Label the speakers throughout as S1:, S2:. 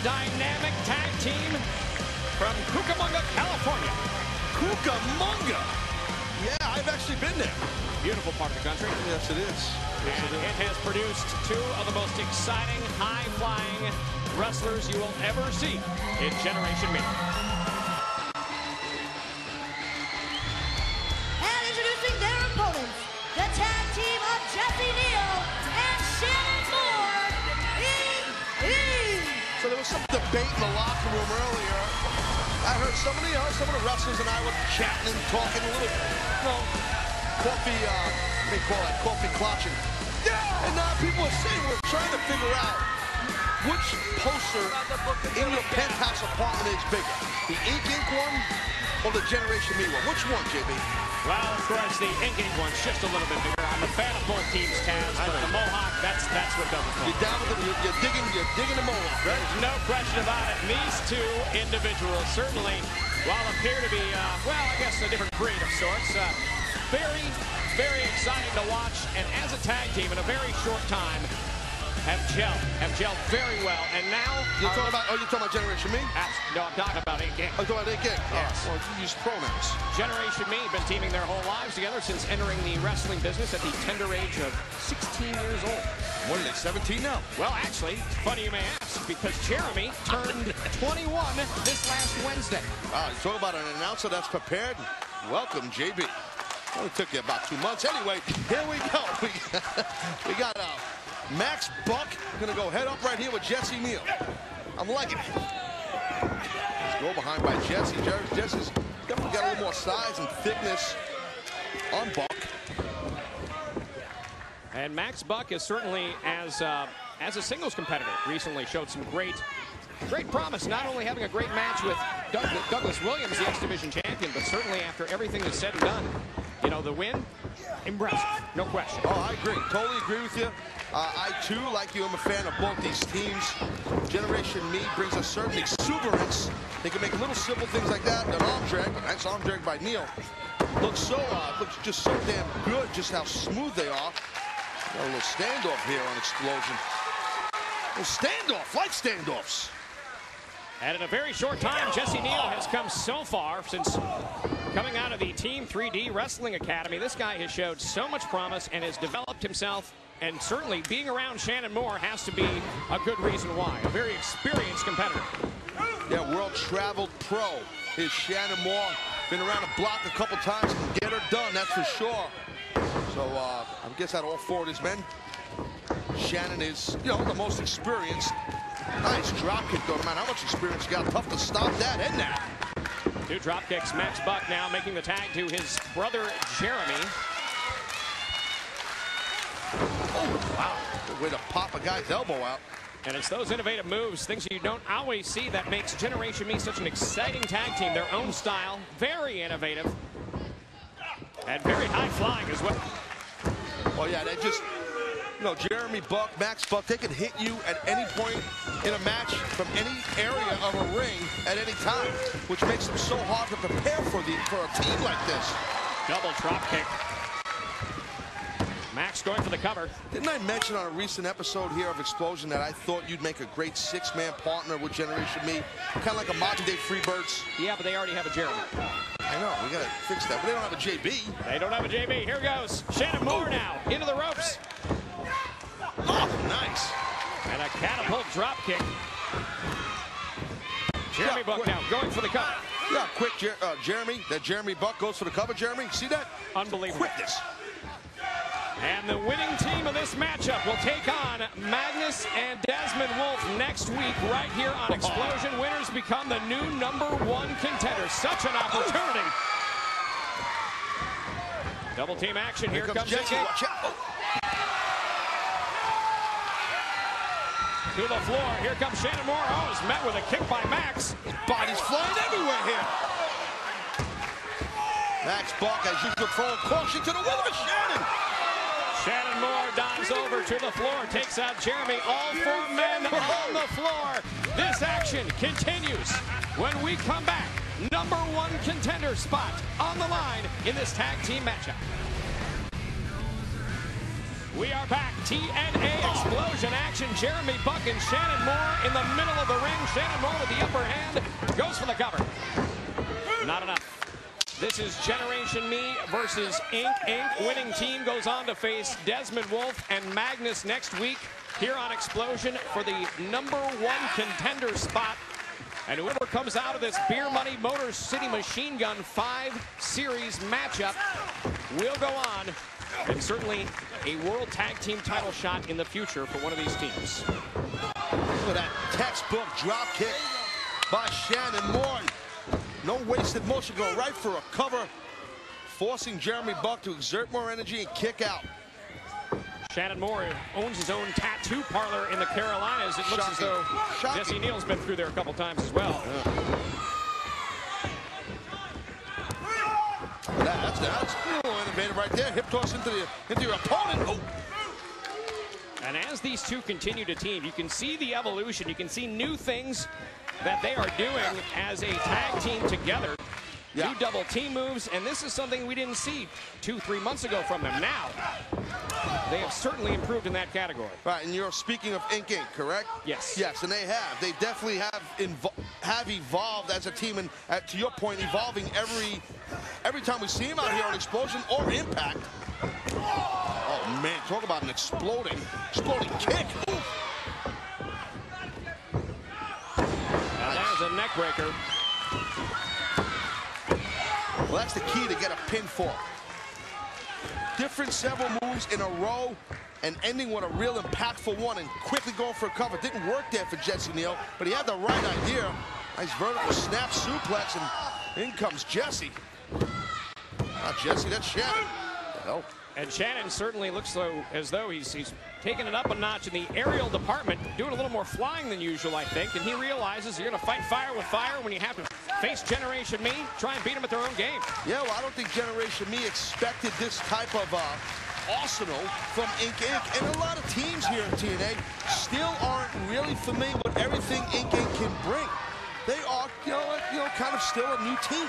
S1: dynamic tag team from Cucamonga, California.
S2: Cucamonga? Yeah, I've actually been there.
S1: Beautiful part of the country.
S2: Yes, it is. Yes,
S1: and it has produced two of the most exciting, high-flying wrestlers you will ever see in Generation Me.
S3: And introducing their opponents, the tag team of Neal and Shannon
S2: So there was some debate in the locker room earlier. I heard some of the wrestlers and I were chatting and talking a little, coffee, what do you call that, coffee clutching. Yeah! And people are saying, we're trying to figure out which poster in your penthouse apartment is bigger, the Ink one or the Generation Me one? Which one, JB?
S1: Well, of course, the Ink one's just a little bit bigger. I'm a fan of both teams, Taz, but the Mohawk, that's what does it.
S2: You're down with you're digging the Mohawk, right?
S1: There's no question about it. These two individuals certainly, while appear to be, well, I guess a different breed of sorts, very, very exciting to watch, and as a tag team in a very short time, have gelled very well, and now...
S2: You're talking about Generation Me?
S1: No, I'm talking about Ink.
S2: Oh, you're talking about Ink?
S1: Yes.
S2: Well, you use pronouns.
S1: Generation Me been teaming their whole lives together since entering the wrestling business at the tender age of 16 years old.
S2: What are they, 17 now?
S1: Well, actually, funny you may ask, because Jeremy turned 21 this last Wednesday.
S2: Wow, you talk about an announcer that's prepared. Welcome, JB. Only took you about 2 months. Anyway, here we go. We got Max Buck gonna go head up right here with Neal. I'm liking it. Let's go behind by Jesse. Jesse's definitely got a little more size and thickness on Buck.
S1: And Max Buck is certainly, as a singles competitor, recently showed some great promise, not only having a great match with Douglas Williams, the X Division champion, but certainly after everything is said and done, you know, the win, impressive, no question.
S2: Oh, I agree. Totally agree with you. I, too, like you, I'm a fan of both these teams. Generation Me brings a certain exuberance. They can make little simple things like that. An arm drag, a nice arm drag by Neal. Looks just so damn good, just how smooth they are. Got a little standoff here on Xplosion. A standoff, like standoffs.
S1: And in a very short time, Neal has come so far since coming out of the Team 3D Wrestling Academy. This guy has showed so much promise and has developed himself, and certainly being around Shannon Moore has to be a good reason why. A very experienced competitor.
S2: Yeah, world-traveled pro is Shannon Moore. Been around the block a couple times and get her done, that's for sure. So I guess out of all four of these men, Shannon is, the most experienced. Nice drop kick, though, man. How much experience you got? Tough to stop that, isn't that?
S1: Two drop kicks. Max Buck now making the tag to his brother, Jeremy.
S2: Oh, wow. Good way to pop a guy's elbow out.
S1: And it's those innovative moves, things you don't always see, that makes Generation Me such an exciting tag team. Their own style, very innovative, and very high-flying as well.
S2: Oh, yeah, they just... Jeremy Buck, Max Buck, they can hit you at any point in a match from any area of a ring at any time, which makes them so hard to prepare for a team like this.
S1: Double drop kick. Max going for the cover.
S2: Didn't I mention on a recent episode here of Xplosion that I thought you'd make a great six-man partner with Generation Me? Kind of like a modern-day Freebirds.
S1: Yeah, but they already have a Jeremy.
S2: I know, we got to fix that, but they don't have a JB.
S1: They don't have a JB. Here goes Shannon Moore now, into the ropes.
S2: Oh, nice.
S1: And a catapult drop kick. Jeremy Buck now going for the cover.
S2: Yeah, quick, Jeremy. That Jeremy Buck goes for the cover, Jeremy. See that?
S1: Unbelievable.
S2: Quickness.
S1: And the winning team of this matchup will take on Magnus and Desmond Wolf next week right here on Xplosion. Winners become the new #1 contender. Such an opportunity. Double team action. Here comes
S2: Jesse. Watch out.
S1: To the floor. Here comes Shannon Moore. Oh, is met with a kick by Max.
S2: Bodies flying everywhere here. Max Buck, as usual, throwing caution to the will of Shannon.
S1: Shannon Moore dives over to the floor, takes out Jeremy. All four men on the floor. This action continues when we come back. #1 contender spot on the line in this tag team matchup. We are back. TNA Xplosion action. Jeremy Buck and Shannon Moore in the middle of the ring. Shannon Moore with the upper hand. Goes for the cover. Not enough. This is Generation Me versus Inc. Inc. Winning team goes on to face Desmond Wolf and Magnus next week here on Xplosion for the #1 contender spot. And whoever comes out of this Beer Money Motor City Machine Gun 5 Series matchup will go on, and certainly a World Tag Team title shot in the future for one of these teams.
S2: Look at that textbook drop kick by Shannon Moore. No wasted motion, go right for a cover, forcing Jeremy Buck to exert more energy and kick out.
S1: Shannon Moore owns his own tattoo parlor in the Carolinas. It looks as though Jesse Neal's been through there a couple times as well.
S2: That's a little innovative right there. Hip toss into your opponent. Oh.
S1: And as these two continue to team, you can see the evolution. You can see new things that they are doing as a tag team together.
S2: Yeah.
S1: New double team moves, and this is something we didn't see 2-3 months ago from them. Now, they have certainly improved in that category.
S2: Right, and you're speaking of Inc. Inc., correct?
S1: Yes.
S2: Yes, and they have. They definitely have evolved as a team, and to your point, evolving every time we see them out here on Xplosion or Impact. Oh man, talk about an exploding kick.
S1: Now there's a neck breaker.
S2: Well, that's the key to get a pinfall. Different several moves in a row and ending with a real impactful one and quickly going for a cover. Didn't work there for Jesse Neal, but he had the right idea. Nice vertical snap suplex, and in comes Jesse. Not Jesse, that's Shannon. What the hell?
S1: And Shannon certainly looks as though he's taking it up a notch in the aerial department, doing a little more flying than usual, I think. And he realizes you're going to fight fire with fire when you have to face Generation Me, try and beat them at their own game.
S2: Yeah, well, I don't think Generation Me expected this type of arsenal from Inc. Inc. And a lot of teams here in TNA still aren't really familiar with everything Inc. Inc. can bring. They are, kind of still a new team.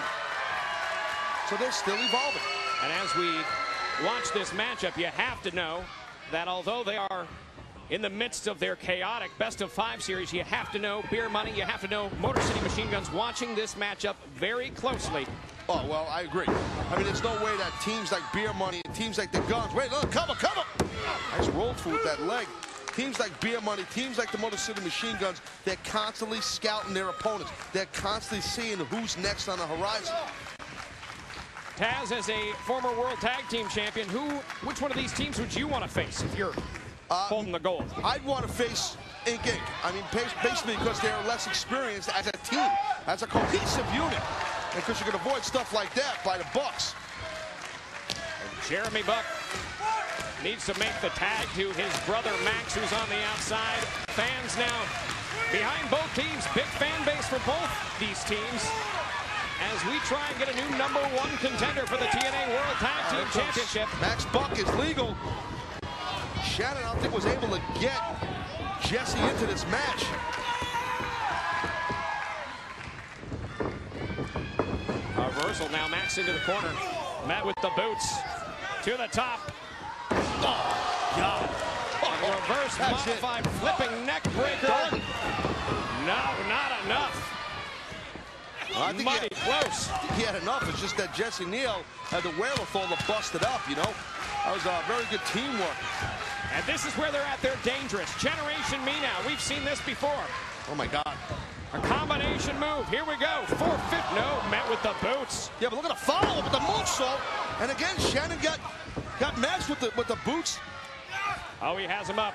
S2: So they're still evolving.
S1: And as we watch this matchup, you have to know that although they are in the midst of their chaotic best-of-5 series, you have to know Beer Money, you have to know Motor City Machine Guns watching this matchup very closely.
S2: Oh, well, I agree. I mean, there's no way that teams like Beer Money and teams like the Guns, wait, look, cover! Nice roll through with that leg. Teams like Beer Money, teams like the Motor City Machine Guns, they're constantly scouting their opponents. They're constantly seeing who's next on the horizon.
S1: Taz, as a former World Tag Team Champion, which one of these teams would you want to face if you're holding the gold?
S2: I'd want to face Inc. Inc. I mean, basically because they're less experienced as a team, as a cohesive unit. And because you can avoid stuff like that by the Bucks.
S1: And Jeremy Buck needs to make the tag to his brother Max, who's on the outside. Fans now behind both teams. Big fan base for both these teams, as we try and get a new #1 contender for the TNA World Tag Team Championship.
S2: Max Buck is legal. Shannon, I don't think, was able to get Jesse into this match.
S1: A reversal now, Max into the corner. Met with the boots to the top. Oh, God. A reverse modified flipping neck breaker. No, not enough.
S2: Well, I think
S1: mighty close.
S2: I think he had enough. It's just that Jesse Neal had the wherewithal to bust it up, That was very good teamwork.
S1: And this is where they're at their dangerous. Generation Me now. We've seen this before.
S2: Oh, my God.
S1: A combination move. Here we go. 450. No, met with the boots.
S2: Yeah, but look at the follow-up with the moonsault. And again, Shannon got matched with the boots.
S1: Oh, he has him up.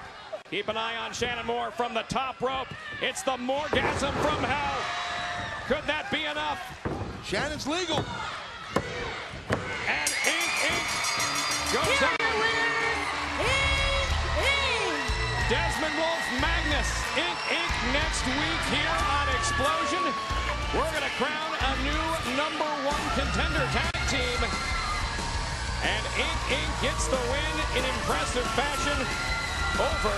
S1: Keep an eye on Shannon Moore from the top rope. It's the Morgasm from hell. Could that be enough?
S2: Shannon's legal.
S1: And Inc. goes out. Desmond Wolf, Magnus, Inc. next week here on Xplosion. We're going to crown a new #1 contender tag team. And Inc. gets the win in impressive fashion over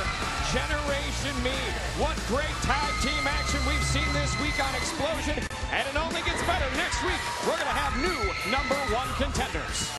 S1: Generation Me. What great tag team action we've seen this week on Xplosion. And it only gets better. Next week, we're going to have new #1 contenders.